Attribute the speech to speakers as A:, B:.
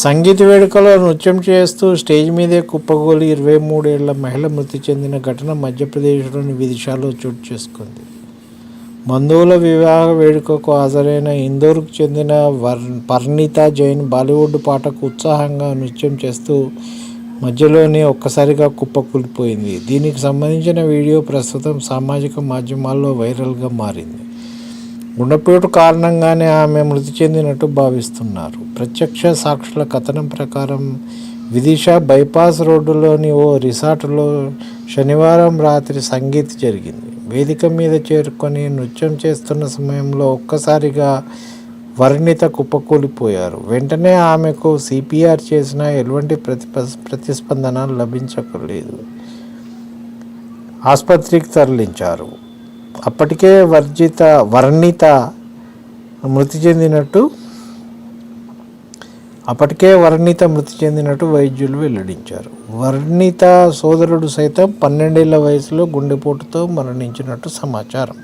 A: సంగీత వేడుకలో నృత్యం చేస్తూ స్టేజ్ మీదే కుప్పగోలి 23 ఏళ్ల మహిళ మృతి చెందిన ఘటన మధ్యప్రదేశ్లోని విదిశాలో చోటు చేసుకుంది. బంధువుల వివాహ వేడుకకు హాజరైన ఇందోర్కు చెందిన పర్ణీత జైన్ బాలీవుడ్ పాటకు ఉత్సాహంగా నృత్యం చేస్తూ మధ్యలోనే ఒక్కసారిగా కుప్పకూలిపోయింది. దీనికి సంబంధించిన వీడియో ప్రస్తుతం సామాజిక మాధ్యమాల్లో వైరల్గా మారింది. గుండెపోటు కారణంగానే ఆమె మృతి చెందినట్టు భావిస్తున్నారు. ప్రత్యక్ష సాక్షుల కథనం ప్రకారం విదిశా బైపాస్ రోడ్డులోని ఓ రిసార్టులో శనివారం రాత్రి సంగీత్ జరిగింది. వేదిక మీద చేరుకొని నృత్యం చేస్తున్న సమయంలో ఒక్కసారిగా వర్ణిత కుప్పకూలిపోయారు. వెంటనే ఆమెకు CPR చేసినా ఎటువంటి ప్రతిస్పందన లభించలేదు. ఆసుపత్రికి తరలించారు. అప్పటికే వర్ణిత మృతి చెందినట్టు వైద్యులు వెల్లడించారు. వర్ణిత సోదరుడు సైతం 12 ఏళ్ల వయసులో గుండెపోటుతో మరణించినట్టు సమాచారం.